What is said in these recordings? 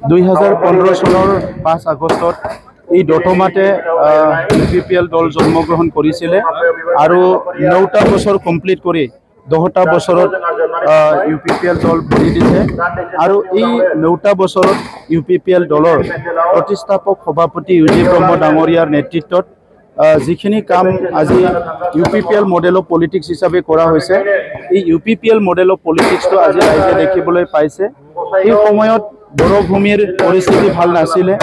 2015 চনৰ 5 আগষ্টত এই দতমাতে UPPL দল জন্মগ্ৰহণ কৰিছিলে আৰু 9টা বছৰ কমপ্লিট কৰি 10টা বছৰত UPPL দল ভৰি দিছে আৰু এই 9টা বছৰত UPPL দলৰ প্ৰতিষ্ঠাপক সভাপতি UG ব্ৰহ্ম ডাঙৰীয়াৰ নেতৃত্বত যিখিনি কাম আজি UPPL মডেল অফ পলিটিক্স হিচাপে কৰা হৈছে এই UPPL মডেল অফ পলিটিক্সটো আজি ৰাইজে দেখিবলৈ পাইছে। এই সময়ত বড়োভূমিৰ পৰিস্থিতি ভাল নাছিলে,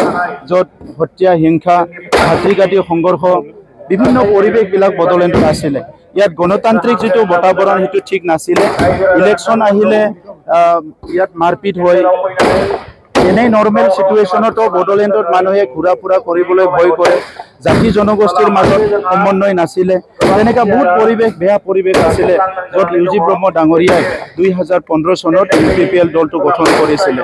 য'ত হত্যা হিংসা ভাতৃঘাতী সংঘৰ্ষ বিভিন্ন পৰিৱেশবিলাক বদলেণ্ড আছিলে। ইয়াত গণতান্ত্ৰিক যিটো বাতাবৰণ সেইটো ঠিক নাছিলে। ইলেকশ্যন আহিলে ইয়াত মাৰপিট হয়। এনেই নৰ্মেল চিটুৱেশ্যনতো বড়োলেণ্ডত মানুহে ঘূৰা ফুৰা কৰিবলৈ ভয় কৰে। জাতি জনগোষ্ঠীৰ মাজত সমন্বয় নাছিলে। তেনেকুৱা বহুত পৰিৱেশ বেয়া পৰিৱেশ আছিলে, য'ত UG ব্ৰহ্ম ডাঙৰীয়াই 2015 চনত UPPL দলটো গঠন কৰিছিলে।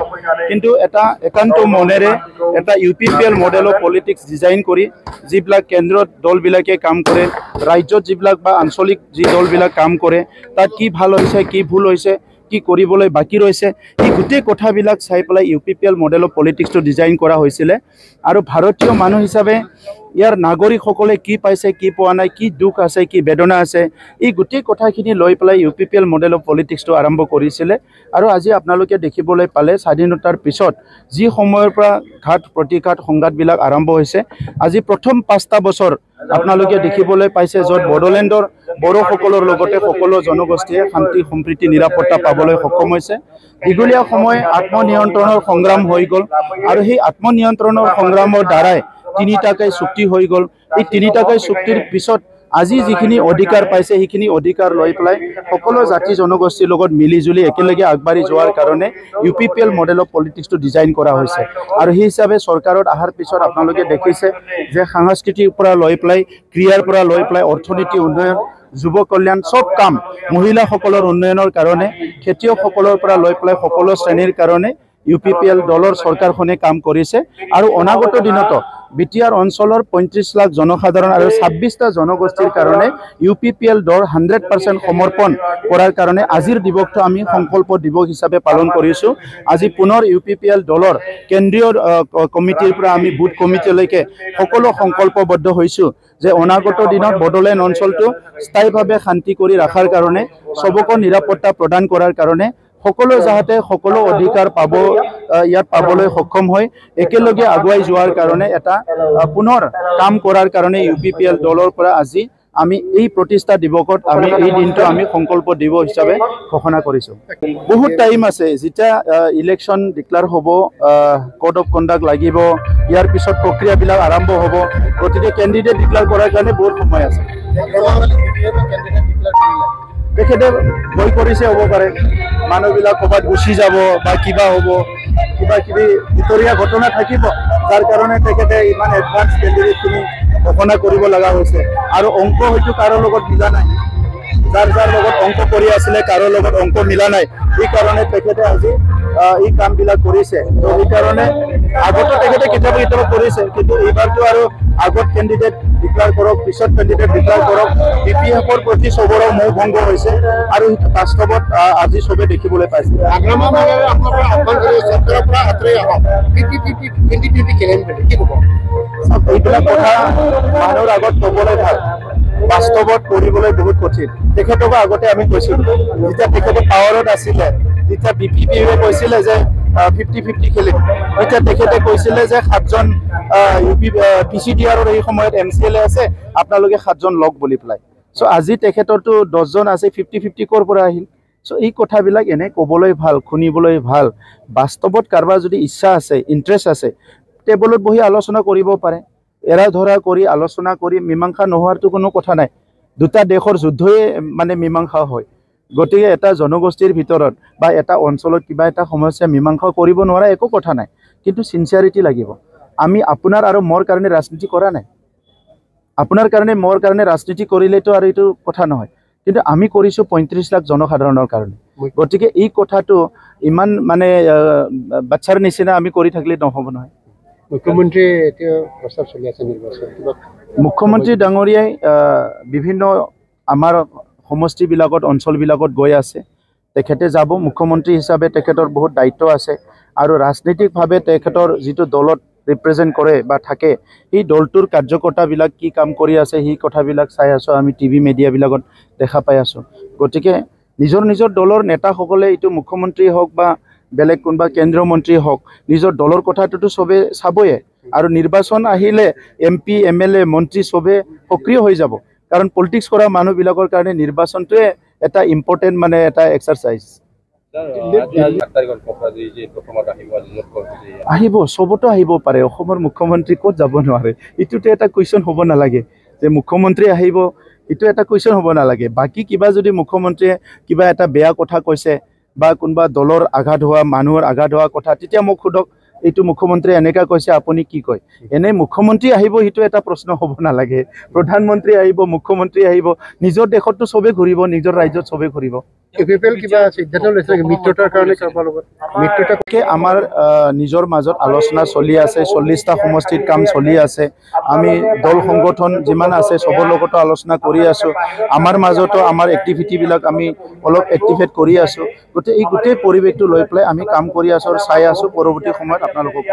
কিন্তু এটা একান্ত মনেৰে এটা UPPL model of politics design কৰি যিবিলাক কেন্দ্ৰত দলবিলাকে কাম কৰে, ৰাজ্যত যিবিলাক বা আঞ্চলিক যি দলবিলাক কাম কৰে, তাত কি ভাল হৈছে কি ভুল হৈছে কি কৰিবলৈ বাকি ৰৈছে, এই গোটেই কথাবিলাক চাই পেলাই UPPL মডেল অফ পলিটিক্সটো ডিজাইন কৰা হৈছিলে। আৰু ভাৰতীয় মানুহ হিচাপে ইয়াৰ নাগৰিকসকলে কি পাইছে কি পোৱা নাই, কি দুখ আছে কি বেদনা আছে, এই গোটেই কথাখিনি লৈ পেলাই UPPL মডেল অফ পলিটিক্সটো আৰম্ভ কৰিছিলে। আৰু আজি আপোনালোকে দেখিবলৈ পালে স্বাধীনতাৰ পিছত যি সময়ৰ পৰা ঘাত প্ৰতিঘাত সংঘাতবিলাক আৰম্ভ হৈছে, আজি প্ৰথম 5টা বছৰ আপোনালোকে দেখিবলৈ পাইছে য'ত বড়োলেণ্ডৰ বড়োসকলৰ লগতে সকলো জনগোষ্ঠীয়ে শান্তি সম্প্ৰীতি নিৰাপত্তা পাবলৈ সক্ষম হৈছে। দীঘলীয়া সময় আত্মনিয়ন্ত্ৰণৰ সংগ্ৰাম হৈ গ'ল আৰু সেই আত্মনিয়ন্ত্ৰণৰ সংগ্ৰামৰ দ্বাৰাই 3টাকৈ চুক্তি হৈ গ'ল। এই 3টাকৈ চুক্তিৰ পিছত আজি যিখিনি অধিকাৰ পাইছে সেইখিনি অধিকাৰ লৈ পেলাই সকলো জাতি জনগোষ্ঠীৰ লগত মিলিজুলি একেলগে আগবাঢ়ি যোৱাৰ কাৰণে UPPL মডেল অফ পলিটিক্সটো ডিজাইন কৰা হৈছে। আৰু সেই হিচাপে চৰকাৰত অহাৰ পিছত আপোনালোকে দেখিছে যে সাংস্কৃতিৰ পৰা লৈ পেলাই ক্ৰীড়াৰ পৰা লৈ পেলাই অৰ্থনীতি উন্নয়ন যুৱ কল্যাণ চব কাম মহিলাসকলৰ উন্নয়নৰ কাৰণে খেতিয়কসকলৰ পৰা লৈ পেলাই সকলো শ্ৰেণীৰ কাৰণে UPPL দলৰ চৰকাৰখনে কাম কৰিছে। আৰু অনাগত দিনত বিটিআৰ অঞ্চলৰ 35 লাখ জনসাধাৰণ আৰু 26টা জনগোষ্ঠীৰ কাৰণে UPPL দল 100% সমৰ্পণ কৰাৰ কাৰণে আজিৰ দিৱসটো আমি সংকল্প দিৱস হিচাপে পালন কৰিছোঁ। আজি পুনৰ UPPL দলৰ কেন্দ্ৰীয় কমিটিৰ পৰা আমি বুথ কমিটিলৈকে সকলো সংকল্পবদ্ধ হৈছোঁ যে অনাগত দিনত বড়োলেণ্ড অঞ্চলটো স্থায়ীভাৱে শান্তি কৰি ৰখাৰ কাৰণে সবকো নিৰাপত্তা প্ৰদান কৰাৰ কাৰণে সকলো যাতে সকলো অধিকাৰ পাব ইয়াত পাবলৈ সক্ষম হয় একেলগে আগুৱাই যোৱাৰ কাৰণে এটা পুনৰ কাম কৰাৰ কাৰণে UPPL দলৰ পৰা আজি আমি এই প্ৰতিষ্ঠা দিৱসত আমি এই দিনটো আমি সংকল্প দিৱস হিচাপে ঘোষণা কৰিছোঁ। বহুত টাইম আছে, যেতিয়া ইলেকশ্যন ডিক্লেয়াৰ হ'ব, কোড অফ কণ্ডাক্ট লাগিব, ইয়াৰ পিছত প্ৰক্ৰিয়াবিলাক আৰম্ভ হ'ব, গতিকে কেণ্ডিডেট ডিক্লেয়াৰ কৰাৰ কাৰণে বহুত সময় আছে। তেখেতে ভয় কৰিছে হ'ব পাৰে মানুহবিলাক ক'ৰবাত গুচি যাব বা কিবা হ'ব, কিবা কিবি ভিতৰীয়া ঘটনা থাকিব, যাৰ কাৰণে তেখেতে ইমান এডভান্স কেণ্ডিডেটখিনি ঘোষণা কৰিব লগা হৈছে। আৰু অংক হয়তো কাৰো লগত মিলা নাই, যাৰ যাৰ লগত অংক কৰি আছিলে কাৰো লগত অংক মিলা নাই, সেইকাৰণে তেখেতে আজি এই কামবিলাক কৰিছে। তো সেইকাৰণে আগতো তেখেতে কেতিয়াবা কৰিছে, কিন্তু এইবাৰতো আৰু আগত কেণ্ডিডেট ডিক্লেয়াৰ কৰক, পিছত কেণ্ডিডেট ডিক্লেয়াৰ কৰক, BPFৰ প্ৰতি চবৰে মোহ ভংগ হৈছে আৰু সেইটো বাস্তৱত আজি চবে দেখিবলৈ পাইছে। এইবিলাক কথা মানুহৰ আগত ক'বলৈ ভাল, বাস্তৱত কৰিবলৈ বহুত কঠিন। তেখেতকো আগতে আমি কৈছিলোঁ, যেতিয়া তেখেতে পাৱাৰত আছিলে তেতিয়া BPPয়ে কৈছিলে যে 50-50 খেলিম, এতিয়া তেখেতে কৈছিলে যে 7জন PCDRৰ এই সময়ত MCLA আছে, আপোনালোকে 7জন লওক বুলি পেলাই। চ' আজি তেখেতৰতো 10জন আছে, 50-50 ক'ৰ পৰা আহিল? চ' এই কথাবিলাক এনে ক'বলৈ ভাল, শুনিবলৈ ভাল। বাস্তৱত কাৰোবাৰ যদি ইচ্ছা আছে, ইণ্টাৰেষ্ট আছে, টেবুলত বহি আলোচনা কৰিব পাৰে। এৰা ধৰা কৰি আলোচনা কৰি মীমাংসা নোহোৱাৰতো কোনো কথা নাই। দুটা দেশৰ যুদ্ধই মানে মীমাংসা হয়। গতিকে এটা জনগোষ্ঠীৰ ভিতৰত বা এটা অঞ্চলত কিবা এটা সমস্যা মীমাংসা কৰিব নোৱাৰা একো কথা নাই, কিন্তু চিনচিয়াৰিটি লাগিব। আমি আপোনাৰ আৰু মোৰ কাৰণে ৰাজনীতি কৰা নাই, আপোনাৰ কাৰণে মোৰ কাৰণে ৰাজনীতি কৰিলেতো আৰু এইটো কথা নহয়, কিন্তু আমি কৰিছোঁ 35 লাখ জনসাধাৰণৰ কাৰণে। গতিকে এই কথাটো ইমান মানে বাচ্চাৰ নিচিনা আমি কৰি থাকিলে নহ'ব নহয়। মুখ্যমন্ত্ৰী এতিয়া প্ৰস্তাৱ চলি আছে নিৰ্বাচন, মুখ্যমন্ত্ৰী ডাঙৰীয়াই বিভিন্ন আমাৰ সমষ্টিবিলাকত অঞ্চলবিলাকত গৈ আছে, তেখেতে যাব। মুখ্যমন্ত্ৰী হিচাপে তেখেতৰ বহুত দায়িত্ব আছে আৰু ৰাজনৈতিকভাৱে তেখেতৰ যিটো দলত ৰিপ্ৰেজেণ্ট কৰে বা থাকে সেই দলটোৰ কাৰ্যকৰ্তাবিলাক কি কাম কৰি আছে সেই কথাবিলাক চাই আছোঁ আমি টিভি মিডিয়াবিলাকত দেখা পাই আছোঁ গতিকে নিজৰ নিজৰ দলৰ নেতাসকলে এইটো মুখ্যমন্ত্ৰী হওক বা বেলেগ কোনোবা কেন্দ্ৰীয় মন্ত্ৰী হওক নিজৰ দলৰ কথাটোতো চবে চাবয়ে আৰু নিৰ্বাচন আহিলে MP MLA মন্ত্ৰী চবে সক্ৰিয় হৈ যাব কাৰণ পলিটিক্স কৰা মানুহবিলাকৰ কাৰণে নিৰ্বাচনটোৱে এটা ইম্পৰ্টেণ্ট মানে এটা এক্সাৰচাইজ আহিব চবতো আহিব পাৰে অসমৰ মুখ্যমন্ত্ৰী ক'ত যাব নোৱাৰে এইটোতে এটা কুৱেশ্যন হ'ব নালাগে যে মুখ্যমন্ত্ৰী আহিব এইটো এটা কুৱেশ্যন হ'ব নালাগে বাকী কিবা যদি মুখ্যমন্ত্ৰীয়ে কিবা এটা বেয়া কথা কৈছে বা কোনোবা দলৰ আঘাত হোৱা মানুহৰ আঘাত হোৱা কথা তেতিয়া মোক সোধক এইটো মুখ্যমন্ত্ৰী এনেকা কৈছে আপুনি কি কয় এনে মুখ্যমন্ত্ৰী আহিব সেইটো এটা প্ৰশ্ন হ'ব নালাগে প্ৰধানমন্ত্ৰী আহিব মুখ্যমন্ত্ৰী আহিব নিজৰ দেশতো চবে ঘূৰিব নিজৰ ৰাজ্যত চবে ঘূৰিব কিবা সিদ্ধান্ত লৈছে মিত্ৰতাৰ কাৰণে কাৰোবাৰ লগত মিত্ৰতাকে আমাৰ নিজৰ মাজত আলোচনা চলি আছে 40টা সমষ্টিত কাম চলি আছে আমি দল সংগঠন যিমান আছে চবৰ লগতো আলোচনা কৰি আছোঁ আমাৰ মাজতো আমাৰ এক্টিভিটিবিলাক আমি অলপ এক্টিভেট কৰি আছোঁ গতিকে এই গোটেই পৰিৱেশটো লৈ পেলাই আমি কাম কৰি আছোঁ আৰু চাই আছোঁ পৰৱৰ্তী সময়ত আপোনালোকক